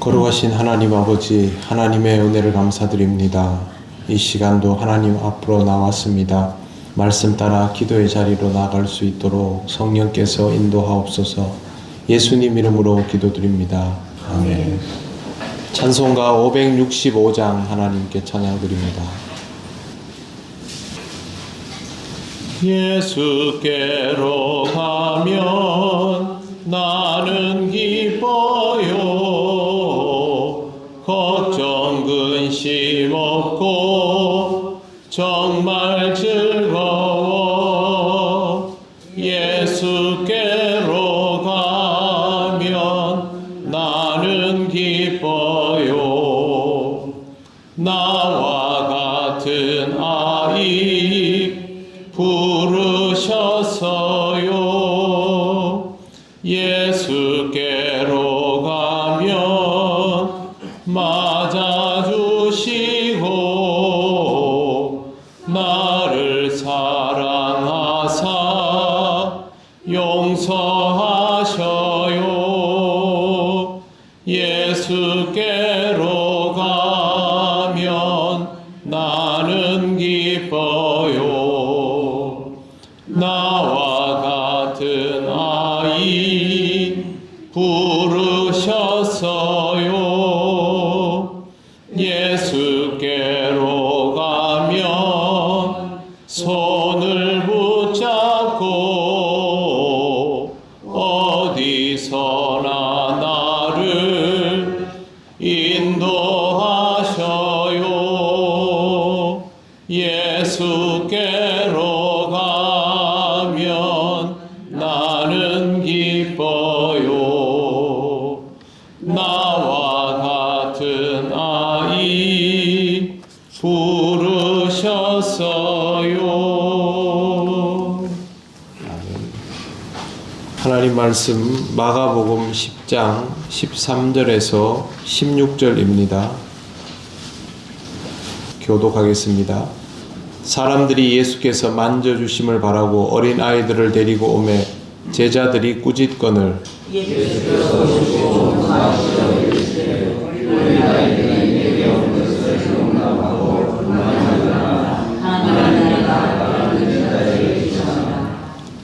거룩하신 하나님 아버지, 하나님의 은혜를 감사드립니다. 이 시간도 하나님 앞으로 나왔습니다. 말씀 따라 기도의 자리로 나갈 수 있도록 성령께서 인도하옵소서. 예수님 이름으로 기도드립니다. 아멘. 찬송가 565장 하나님께 찬양드립니다. 예수께로 가면 나는 기뻐요. 걱정 근심 없고 정말 즐거워. 예수께로 가면 나는 기뻐요. 나와 같은 아이 부르셨어요. 예수께로 가면 맞아주시고 나를 사랑하사 용서하셔요. 예수께로 가면 나는 기뻐요. 나와 같은 아이 부르셨어요. 예수께로 가면 손을 붙잡고 어디서나 나를 인도하셔요. 예수께로 가면 나는 기뻐요. 나와 같은 아이 부르셨어요. 하나님 말씀 마가복음 10장 13절에서 16절입니다. 교독하겠습니다. 사람들이 예수께서 만져주심을 바라고 어린 아이들을 데리고 오매 제자들이 꾸짖거늘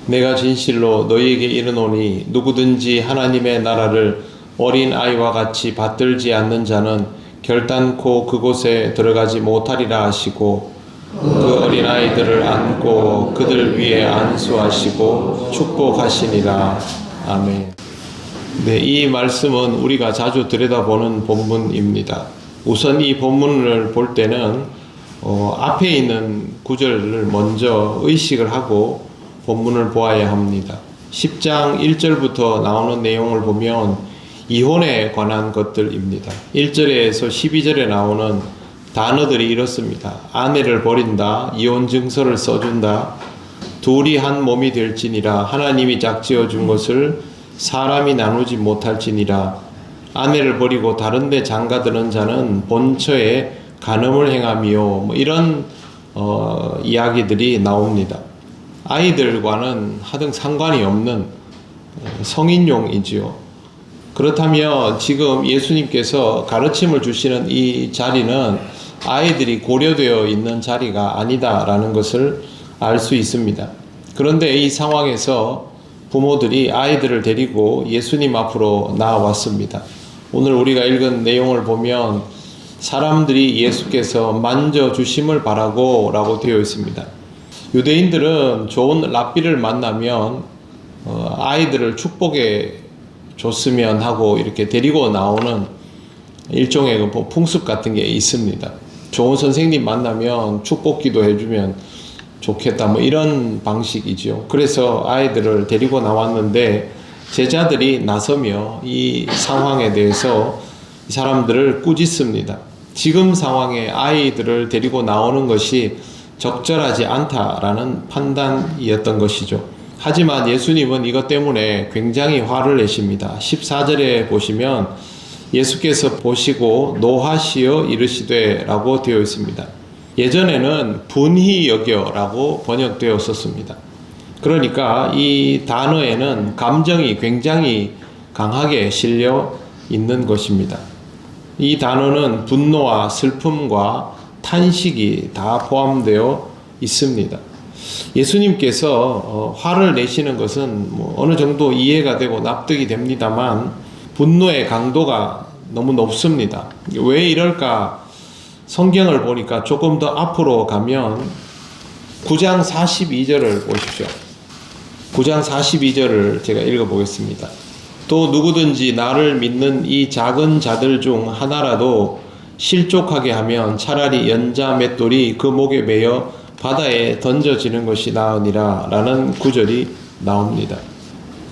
내가 진실로 너희에게 이르노니 누구든지 하나님의 나라를 어린 아이와 같이 받들지 않는 자는 결단코 그곳에 들어가지 못하리라 하시고 그 어린 아이들을 안고 그들 위에 안수하시고 축복하시니라. 아멘. 네, 이 말씀은 우리가 자주 들여다보는 본문입니다. 우선 이 본문을 볼 때는 앞에 있는 구절을 먼저 의식을 하고 본문을 보아야 합니다. 10장 1절부터 나오는 내용을 보면 이혼에 관한 것들입니다. 1절에서 12절에 나오는 단어들이 이렇습니다. 아내를 버린다, 이혼 증서를 써준다, 둘이 한 몸이 될지니라, 하나님이 짝지어 준 것을 사람이 나누지 못할지니라, 아내를 버리고 다른 데 장가드는 자는 본처에 간음을 행하며 이런 이야기들이 나옵니다. 아이들과는 하등 상관이 없는 성인용이지요. 그렇다면 지금 예수님께서 가르침을 주시는 이 자리는 아이들이 고려되어 있는 자리가 아니다라는 것을 알 수 있습니다. 그런데 이 상황에서 부모들이 아이들을 데리고 예수님 앞으로 나왔습니다. 오늘 우리가 읽은 내용을 보면 사람들이 예수께서 만져주심을 바라고 라고 되어 있습니다. 유대인들은 좋은 랍비를 만나면 아이들을 축복해 줬으면 하고 이렇게 데리고 나오는 일종의 풍습 같은 게 있습니다. 좋은 선생님 만나면 축복기도 해주면 좋겠다, 이런 방식이죠. 그래서 아이들을 데리고 나왔는데 제자들이 나서며 이 상황에 대해서 이 사람들을 꾸짖습니다. 지금 상황에 아이들을 데리고 나오는 것이 적절하지 않다라는 판단이었던 것이죠. 하지만 예수님은 이것 때문에 굉장히 화를 내십니다. 14절에 보시면 예수께서 보시고 노하시어 이르시되 라고 되어 있습니다. 예전에는 분히 여겨 라고 번역되었었습니다. 그러니까 이 단어에는 감정이 굉장히 강하게 실려 있는 것입니다. 이 단어는 분노와 슬픔과 탄식이 다 포함되어 있습니다. 예수님께서 화를 내시는 것은 어느 정도 이해가 되고 납득이 됩니다만 분노의 강도가 너무 높습니다. 왜 이럴까? 성경을 보니까 조금 더 앞으로 가면 9장 42절을 보십시오. 9장 42절을 제가 읽어보겠습니다. 또 누구든지 나를 믿는 이 작은 자들 중 하나라도 실족하게 하면 차라리 연자 맷돌이 그 목에 매여 바다에 던져지는 것이 나으니라 라는 구절이 나옵니다.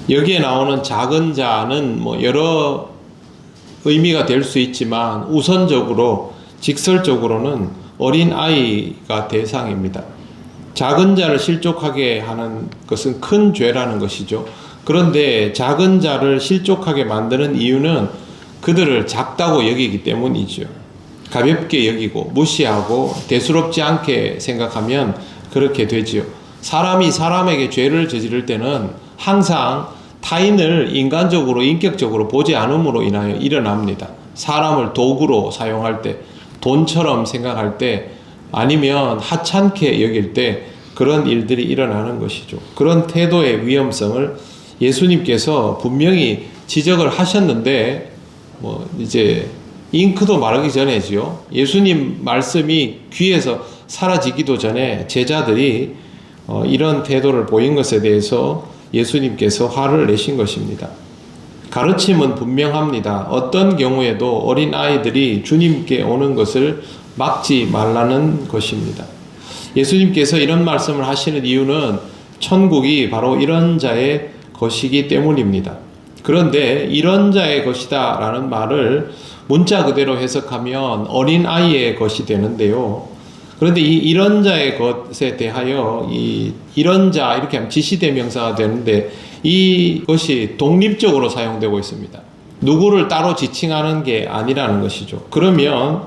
여기에 나오는 작은 자는 여러 의미가 될 수 있지만 우선적으로 직설적으로는 어린 아이가 대상입니다. 작은 자를 실족하게 하는 것은 큰 죄라는 것이죠. 그런데 작은 자를 실족하게 만드는 이유는 그들을 작다고 여기기 때문이죠. 가볍게 여기고 무시하고 대수롭지 않게 생각하면 그렇게 되지요. 사람이 사람에게 죄를 저지를 때는 항상 타인을 인간적으로 인격적으로 보지 않음으로 인하여 일어납니다. 사람을 도구로 사용할 때, 돈처럼 생각할 때, 아니면 하찮게 여길 때 그런 일들이 일어나는 것이죠. 그런 태도의 위험성을 예수님께서 분명히 지적을 하셨는데 이제 잉크도 마르기 전에지요. 예수님 말씀이 귀에서 사라지기도 전에 제자들이 이런 태도를 보인 것에 대해서 예수님께서 화를 내신 것입니다. 가르침은 분명합니다. 어떤 경우에도 어린 아이들이 주님께 오는 것을 막지 말라는 것입니다. 예수님께서 이런 말씀을 하시는 이유는 천국이 바로 이런 자의 것이기 때문입니다. 그런데 이런 자의 것이다 라는 말을 문자 그대로 해석하면 어린 아이의 것이 되는데요. 그런데 이런 자의 것에 대하여 이런 자 이렇게 하면 지시대명사가 되는데 이것이 독립적으로 사용되고 있습니다. 누구를 따로 지칭하는 게 아니라는 것이죠. 그러면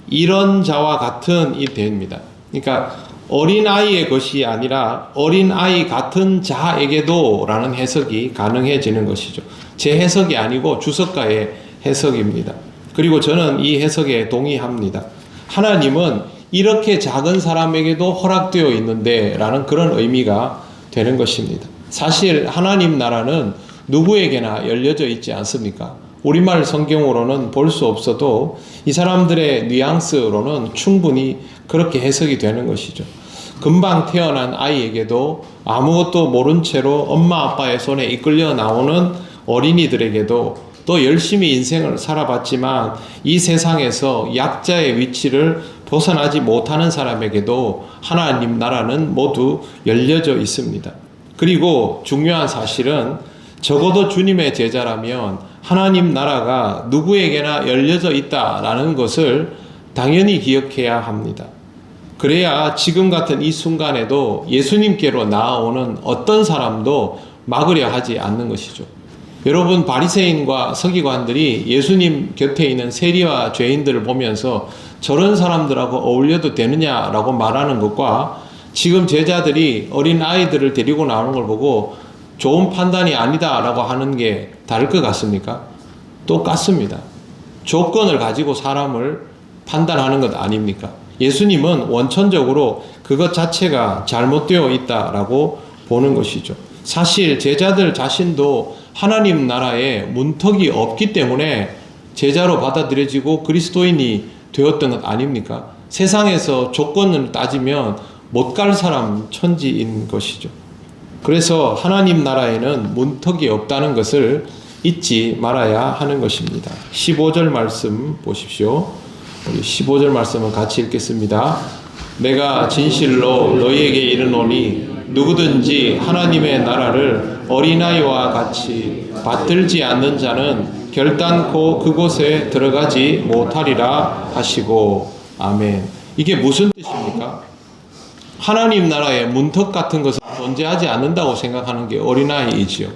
이런 자와 같은 이 됩니다. 그러니까 어린아이의 것이 아니라 어린아이 같은 자에게도 라는 해석이 가능해지는 것이죠. 제 해석이 아니고 주석가의 해석입니다. 그리고 저는 이 해석에 동의합니다. 하나님은 이렇게 작은 사람에게도 허락되어 있는데 라는 그런 의미가 되는 것입니다. 사실 하나님 나라는 누구에게나 열려져 있지 않습니까? 우리말 성경으로는 볼 수 없어도 이 사람들의 뉘앙스로는 충분히 그렇게 해석이 되는 것이죠. 금방 태어난 아이에게도 아무것도 모른 채로 엄마 아빠의 손에 이끌려 나오는 어린이들에게도 또 열심히 인생을 살아봤지만 이 세상에서 약자의 위치를 벗어나지 못하는 사람에게도 하나님 나라는 모두 열려져 있습니다. 그리고 중요한 사실은 적어도 주님의 제자라면 하나님 나라가 누구에게나 열려져 있다라는 것을 당연히 기억해야 합니다. 그래야 지금 같은 이 순간에도 예수님께로 나아오는 어떤 사람도 막으려 하지 않는 것이죠. 여러분, 바리새인과 서기관들이 예수님 곁에 있는 세리와 죄인들을 보면서 저런 사람들하고 어울려도 되느냐라고 말하는 것과 지금 제자들이 어린 아이들을 데리고 나오는 걸 보고 좋은 판단이 아니다라고 하는 게 다를 것 같습니까? 똑같습니다. 조건을 가지고 사람을 판단하는 것 아닙니까? 예수님은 원천적으로 그것 자체가 잘못되어 있다라고 보는 것이죠. 사실 제자들 자신도 하나님 나라에 문턱이 없기 때문에 제자로 받아들여지고 그리스도인이 되었던 것 아닙니까? 세상에서 조건을 따지면 못 갈 사람 천지인 것이죠. 그래서 하나님 나라에는 문턱이 없다는 것을 잊지 말아야 하는 것입니다. 15절 말씀 보십시오. 우리 15절 말씀은 같이 읽겠습니다. 내가 진실로 너희에게 이르노니 누구든지 하나님의 나라를 어린아이와 같이 받들지 않는 자는 결단코 그곳에 들어가지 못하리라 하시고. 아멘. 이게 무슨 뜻입니까? 하나님 나라에 문턱 같은 것은 존재하지 않는다고 생각하는 게 어린아이이지요.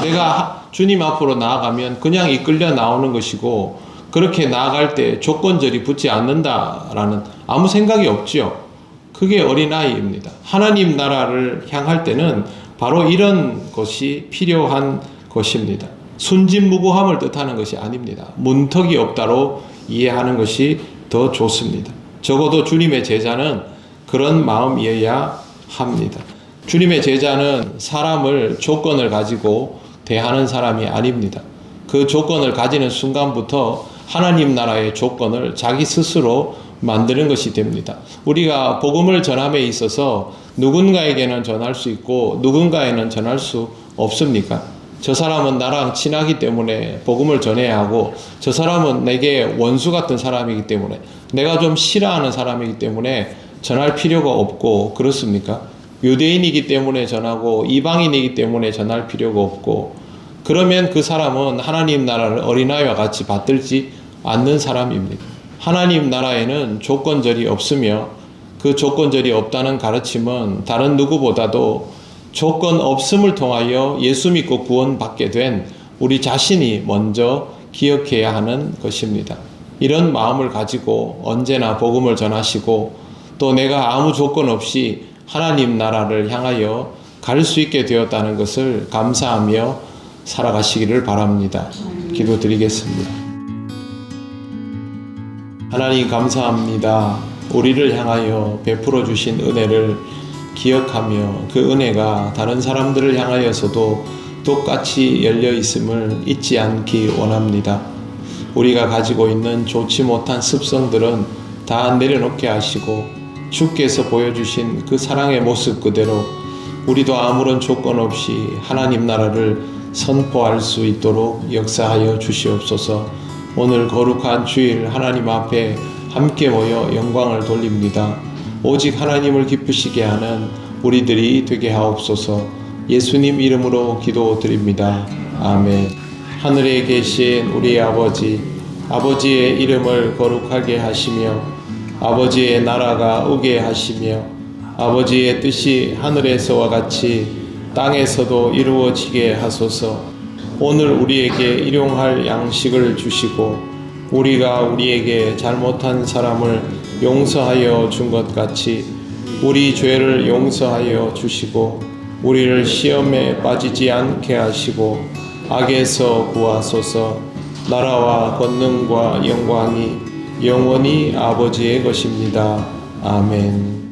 내가 주님 앞으로 나아가면 그냥 이끌려 나오는 것이고 그렇게 나아갈 때 조건절이 붙지 않는다라는 아무 생각이 없지요. 그게 어린아이입니다. 하나님 나라를 향할 때는 바로 이런 것이 필요한 것입니다. 순진무구함을 뜻하는 것이 아닙니다. 문턱이 없다로 이해하는 것이 더 좋습니다. 적어도 주님의 제자는 그런 마음이어야 합니다. 주님의 제자는 사람을 조건을 가지고 대하는 사람이 아닙니다. 그 조건을 가지는 순간부터 하나님 나라의 조건을 자기 스스로 만드는 것이 됩니다. 우리가 복음을 전함에 있어서 누군가에게는 전할 수 있고 누군가에는 전할 수 없습니까? 저 사람은 나랑 친하기 때문에 복음을 전해야 하고 저 사람은 내게 원수 같은 사람이기 때문에 내가 좀 싫어하는 사람이기 때문에 전할 필요가 없고 그렇습니까? 유대인이기 때문에 전하고 이방인이기 때문에 전할 필요가 없고 그러면 그 사람은 하나님 나라를 어린아이와 같이 받들지 않는 사람입니다. 하나님 나라에는 조건절이 없으며 그 조건절이 없다는 가르침은 다른 누구보다도 조건 없음을 통하여 예수 믿고 구원받게 된 우리 자신이 먼저 기억해야 하는 것입니다. 이런 마음을 가지고 언제나 복음을 전하시고 또 내가 아무 조건 없이 하나님 나라를 향하여 갈 수 있게 되었다는 것을 감사하며 살아가시기를 바랍니다. 기도드리겠습니다. 하나님 감사합니다. 우리를 향하여 베풀어 주신 은혜를 기억하며 그 은혜가 다른 사람들을 향하여서도 똑같이 열려 있음을 잊지 않기 원합니다. 우리가 가지고 있는 좋지 못한 습성들은 다 내려놓게 하시고 주께서 보여주신 그 사랑의 모습 그대로 우리도 아무런 조건 없이 하나님 나라를 선포할 수 있도록 역사하여 주시옵소서. 오늘 거룩한 주일 하나님 앞에 함께 모여 영광을 돌립니다. 오직 하나님을 기쁘시게 하는 우리들이 되게 하옵소서. 예수님 이름으로 기도드립니다. 아멘. 하늘에 계신 우리 아버지, 아버지의 이름을 거룩하게 하시며 아버지의 나라가 오게 하시며 아버지의 뜻이 하늘에서와 같이 땅에서도 이루어지게 하소서. 오늘 우리에게 일용할 양식을 주시고 우리가 우리에게 잘못한 사람을 용서하여 준 것 같이 우리 죄를 용서하여 주시고 우리를 시험에 빠지지 않게 하시고 악에서 구하소서. 나라와 권능과 영광이 영원히 아버지의 것입니다. 아멘.